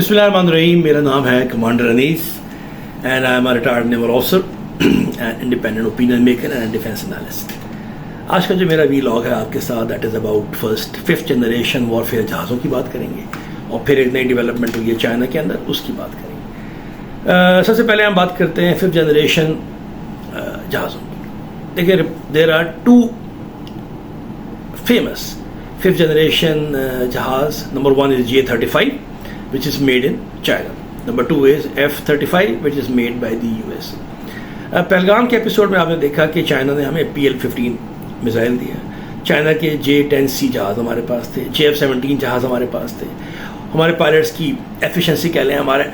बिस्मिल्लाहिर्रहमानिर्रहीम। मेरा नाम है commander Anees and I am a retired naval officer and independent opinion maker and defence analyst. आज का जो मेरा वीलॉग है आपके साथ, that is about fifth generation warfare जहाज़ों की बात करेंगे और फिर एक नई डेवलपमेंट हुई है चाइना के अंदर, उसकी बात करेंगे। सबसे पहले हम बात करते हैं फिफ्थ जनरेशन जहाज़ों की। देखिए, there are two famous fifth generation जहाज़। Number one is J-35 which is made in China. Number two is F-35 which is made by the US. Pahalgam के एपिसोड में आपने देखा कि चाइना ने हमें PL-15 मिसाइल दिया। चाइना के J-10C जहाज़ हमारे पास थे, JF-17 जहाज़ हमारे पास थे। हमारे पायलट्स की एफिशिएंसी कह लें, हमारे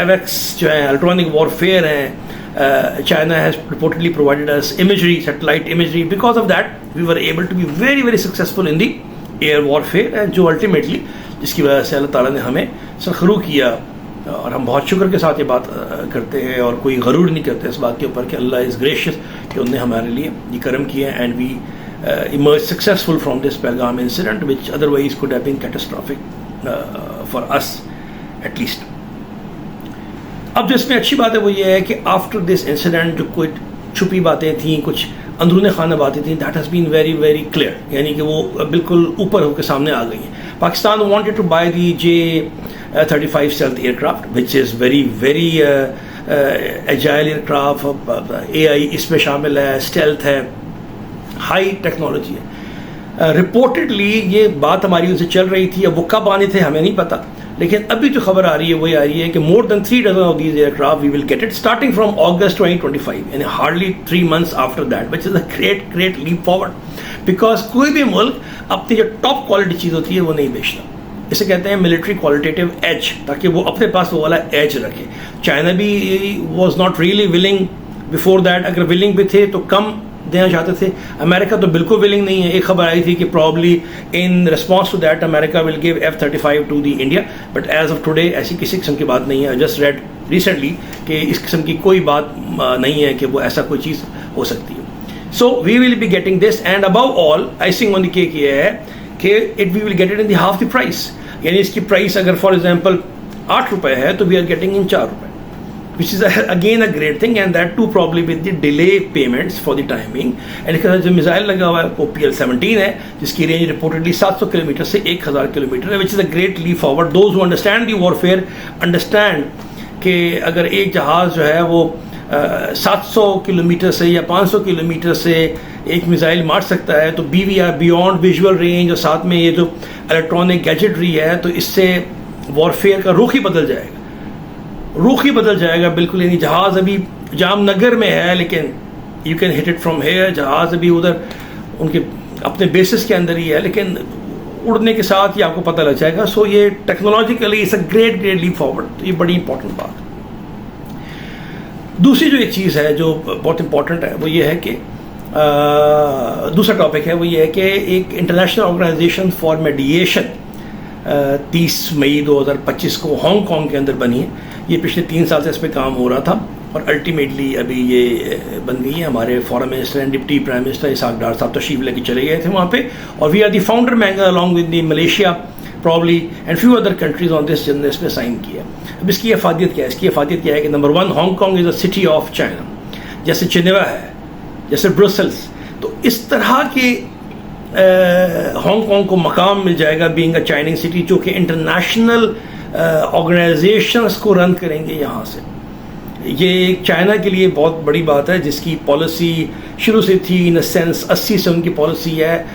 एवेक्स जो है इलेक्ट्रॉनिक वॉरफेयर हैं। China has reportedly provided us imagery, satellite imagery. Because of that, we were able to be very, very successful in the air warfare, and जो ultimately जिसकी वजह से अल्लाह ताला ने हमें सरखरू किया। और हम बहुत शुक्र के साथ ये बात करते हैं और कोई गरूर नहीं करते इस बात के ऊपर कि अल्लाह इज़ ग्रेशियस कि उन्होंने हमारे लिए ये करम किया। And we emerge successful from this Pahalgam incident which otherwise could have been catastrophic for us at least. अब जो इसमें अच्छी बात है वो ये है कि आफ्टर दिस इंसिडेंट जो कुछ छुपी बातें थीं, कुछ अंदरूनी खाना बातें थी, that has been very very clear, यानी कि वो बिल्कुल ऊपर होकर सामने आ गई हैं। Pakistan wanted to buy the J-35 stealth aircraft which is very very agile aircraft, AI इसमें शामिल है, stealth है, हाई टेक्नोलॉजी है। रिपोर्टेडली ये बात हमारी उनसे चल रही थी, अब वो कब आने थे हमें नहीं पता, लेकिन अभी जो खबर आ रही है वही आ रही है कि more than 3 dozen of these aircraft we will get it starting from August 2025, यानी hardly 3 months after that, which is a great leap forward, because कोई भी मुल्क अपनी जो टॉप क्वालिटी चीज़ होती है वो नहीं बेचता। इसे कहते हैं मिलिट्री क्वालिटेटिव एज, ताकि वो अपने पास वो वाला एज रखे। चाइना भी was not really willing before that, अगर विलिंग भी थे तो कम देना चाहते थे। अमेरिका तो बिल्कुल विलिंग नहीं है। एक खबर आई थी कि probably in response to that America will give F-35 to the India, but as of today ऐसी किसी किस्म की बात नहीं है। जस्ट रेड रिसेंटली कि इस किस्म की कोई बात नहीं है कि वो ऐसा कोई चीज़ हो सकती है। So we will be getting this, and above all icing on the cake ये है कि we will get it in the half the price, यानी इसकी प्राइस अगर फॉर एग्जांपल 8 रुपए है तो वी आर गेटिंग इन 4 रुपए, which is again a great thing, and that too probably with the delay payments for the timing. and इसके साथ जो मिसाइल लगा हुआ है वो PL-17 है, जिसकी रेंज रिपोर्टेडली 700 किलोमीटर से 1000 किलोमीटर है, which is a great leap forward. Those who understand the warfare understand कि अगर एक जहाज़ जो है वो 700 किलोमीटर से या 500 किलोमीटर से एक मिसाइल मार सकता है, तो BVR बियॉन्ड विजुअल रेंज और साथ में ये जो इलेक्ट्रॉनिक गैजेटरी है, तो इससे वॉरफेयर का रुख ही बदल जाएगा बिल्कुल। यानी जहाज़ अभी जामनगर में है लेकिन you can hit it from here. जहाज़ अभी उधर उनके अपने बेसिस के अंदर ही है, लेकिन उड़ने के साथ ही आपको पता लग जाएगा। सो ये technologically it's a great leap forward, तो ये बड़ी इंपॉर्टेंट बात है। दूसरी जो एक चीज़ है जो बहुत इंपॉर्टेंट है वो ये है कि दूसरा टॉपिक है वो ये है कि एक इंटरनेशनल ऑर्गेनाइजेशन फॉर मेडिएशन 30 मई 2025 को हांगकांग के अंदर बनी है। ये पिछले 3 साल से इस पर काम हो रहा था और अल्टीमेटली अभी ये बन गई है। हमारे foreign minister and deputy prime minister Ishaq Dar साहब तशरीफ लेके चले गए थे वहाँ पे, और we are the founder member along with the Malaysia probably and few other countries on this जिन्होंने इसमें साइन किया। अब इसकी अफादियत क्या है? इसकी अफादियत क्या है कि number 1, Hong Kong is a city of China, जैसे जिनेवा है, जैसे ब्रुसेल्स। तो इस तरह के हांगकांग को मकाम मिल जाएगा बीइंग अ चाइनीज सिटी, जो कि इंटरनेशनल ऑर्गेनाइजेशंस को रन करेंगे यहाँ से। ये चाइना के लिए बहुत बड़ी बात है, जिसकी पॉलिसी शुरू से थी इन अ सेंस 80 से उनकी पॉलिसी है,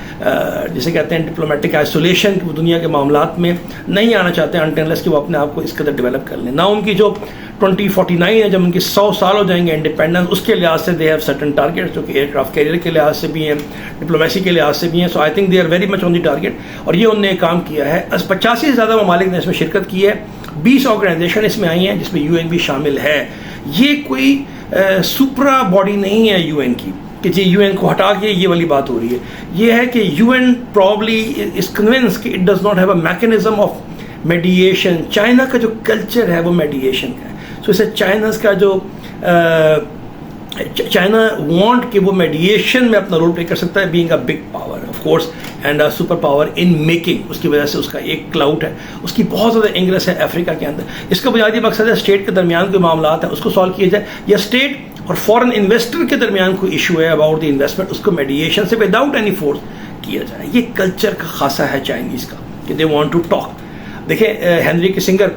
जिसे कहते हैं डिप्लोमेटिक आइसोलेशन, कि वो दुनिया के मामलात में नहीं आना चाहते अनटिल कि वो अपने आप को इस कदर डेवलप कर लें। ना उनकी जो 2049 है, जब उनके 100 साल हो जाएंगे इंडिपेंडेंस, उसके लिहाज से दे हैव सर्टन टारगेट्स, जो कि एयरक्राफ्ट कैरियर के लिहाज से भी हैं, डिप्लोमेसी के लिहाज से भी हैं। So I think they are very much on the target, और ये उन्होंने काम किया है। 85 से ज़्यादा ममालिक ने इसमें शिरकत की है, 20 ऑर्गेनाइजेशन इसमें आई हैं जिसमें UN भी शामिल है। ये कोई सुपरा बॉडी नहीं है UN की कि जी UN को हटा के ये वाली बात हो रही है। ये है कि UN प्रॉब्ली इज कन्विंस कि it does not have a mechanism of मेडिएशन। China का जो कल्चर है वो मेडिएशन का है। सो इसे चाइनास का जो चाइना वांट कि वो मेडिएशन में अपना रोल प्ले कर सकता है, being a big power. Course and super power in making. اس کی وجہ سے اس کا ایک کلاؤٹ ہے, اس کی بہت زیادہ انگریس ہے افریقہ کے اندر. اس کا بنیادی مقصد ہے اسٹیٹ کے درمیان کوئی معاملات ہیں اس کو سالو کیا جائے, یا اسٹیٹ اور فورن انویسٹر کے درمیان کوئی ایشو ہے اباؤٹ دی انویسٹمنٹ, اس کو میڈیشن سے وداؤٹ اینی فورس کیا جائے. یہ کلچر کا خاصا ہے چائنیز کا کہ دے وانٹ ٹو ٹاک. دیکھیں ہینری کسنگر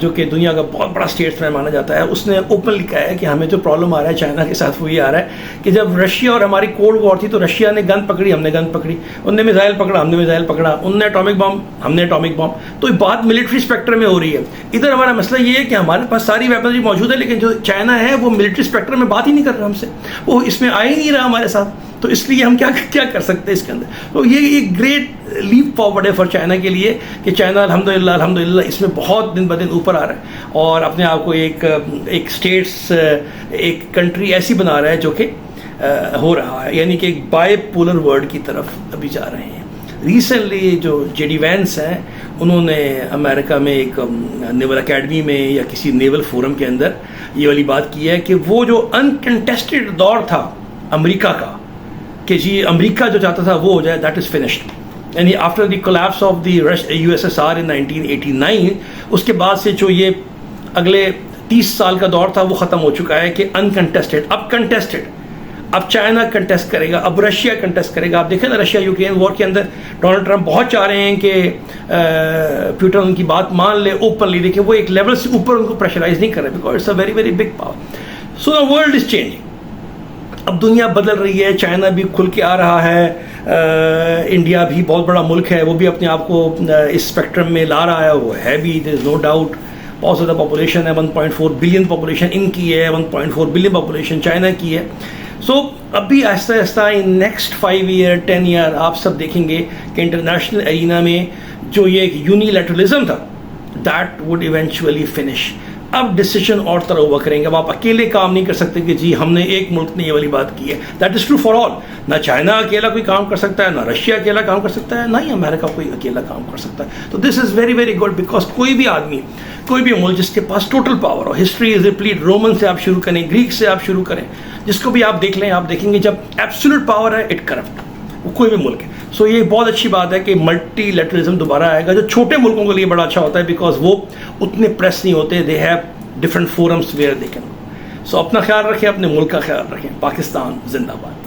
جو کہ دنیا کا بہت بڑا اسٹیٹس مین مانا جاتا ہے, اس نے اوپنلی کہا ہے کہ ہمیں جو پرابلم آ رہا ہے چائنا کے ساتھ وہ یہ آ رہا ہے کہ جب رشیا اور ہماری کولڈ وار تھی تو رشیا نے گن پکڑی, ہم نے گن پکڑی, ان نے میزائل پکڑا, ہم نے میزائل پکڑا, ان نے اٹامک بم, ہم نے اٹامک بم. تو یہ بات ملٹری اسپیکٹر میں ہو رہی ہے. ادھر ہمارا مسئلہ یہ ہے کہ ہمارے پاس ساری ویپنری موجود ہے, لیکن جو چائنا ہے وہ ملٹری اسپیکٹر میں بات ہی نہیں کر رہا ہم سے, وہ اس میں آ ہی نہیں رہا ہمارے ساتھ. تو اس لیے ہم کیا کر سکتے ہیں اس کے اندر. تو یہ ایک گریٹ لیپ فارورڈ ہے فار چائنا کے لیے کہ چائنا الحمدللہ اس میں بہت دن بدن اوپر آ رہا ہے اور اپنے آپ کو ایک اسٹیٹس ایک کنٹری ایسی بنا رہا ہے جو کہ ہو رہا ہے, یعنی کہ ایک بائی پولر ورلڈ کی طرف ابھی جا رہے ہیں. ریسنٹلی جو جے ڈی وینس ہیں انہوں نے امریکہ میں ایک نیول اکیڈمی میں یا کسی نیول فورم کے اندر یہ والی بات کی ہے کہ وہ جو انکنٹیسٹڈ دور تھا امریکہ کا کہ جی امریکہ جو چاہتا تھا وہ ہو جائے, دیٹ از فنشڈ. یعنی after the collapse of the U S S R in 1989 اس کے بعد سے جو یہ اگلے 30 سال کا دور تھا وہ ختم ہو چکا ہے کہ انکنٹیسٹڈ, اب کنٹیسٹڈ, اب چائنا کنٹیسٹ کرے گا, اب رشیا کنٹیسٹ کرے گا. آپ دیکھیں نا رشیا یوکرین وار کے اندر ڈونلڈ ٹرمپ بہت چاہ رہے ہیں کہ پیوٹن ان کی بات مان لے اوپنلی, لیکن وہ ایک لیول سے اوپر ان کو پریشرائز نہیں کر رہے because it's a very very big power. So the world is changing. اب دنیا بدل رہی ہے, چائنا بھی کھل کے آ رہا ہے, انڈیا بھی بہت بڑا ملک ہے, وہ بھی اپنے آپ کو اس اسپیکٹرم میں لا رہا ہے, وہ ہے بھی, دیر از نو ڈاؤٹ. بہت زیادہ پاپولیشن ہے, 1.4 بلین پاپولیشن ان کی ہے, 1.4 بلین پاپولیشن چائنا کی ہے. سو ابھی آہستہ آہستہ ان نیکسٹ 5 ایئر 10 ایئر آپ سب دیکھیں گے کہ انٹرنیشنل ایرینا میں جو یہ ایک یونیلیٹرلزم تھا دیٹ وڈ ایونچولی فنش. اب ڈیسیشن اور طرح ہوا کریں گے. اب آپ اکیلے کام نہیں کر سکتے کہ جی ہم نے ایک ملک نے یہ والی بات کی ہے. That is true for all. نہ چائنا اکیلا کوئی کام کر سکتا ہے, نہ رشیا اکیلا کام کر سکتا ہے, نہ ہی امریکہ کوئی اکیلا کام کر سکتا ہے. تو this is very very good because کوئی بھی آدمی, کوئی بھی ملک جس کے پاس ٹوٹل پاور ہو, ہسٹری از ریپلیٹ, رومن سے آپ شروع کریں, گریک سے آپ شروع کریں, جس کو بھی آپ دیکھ لیں آپ دیکھیں گے جب ایبسولوٹ پاور ہے اٹ کرپٹ, وہ کوئی بھی ملک ہے. سو یہ بہت اچھی بات ہے کہ ملٹی لیٹرلزم دوبارہ آئے گا, جو چھوٹے ملکوں کے لیے بڑا اچھا ہوتا ہے بیکاز وہ اتنے پریس نہیں ہوتے, they have different forums where they can. So اپنا خیال رکھیں, اپنے ملک کا خیال رکھیں. پاکستان زندہ باد.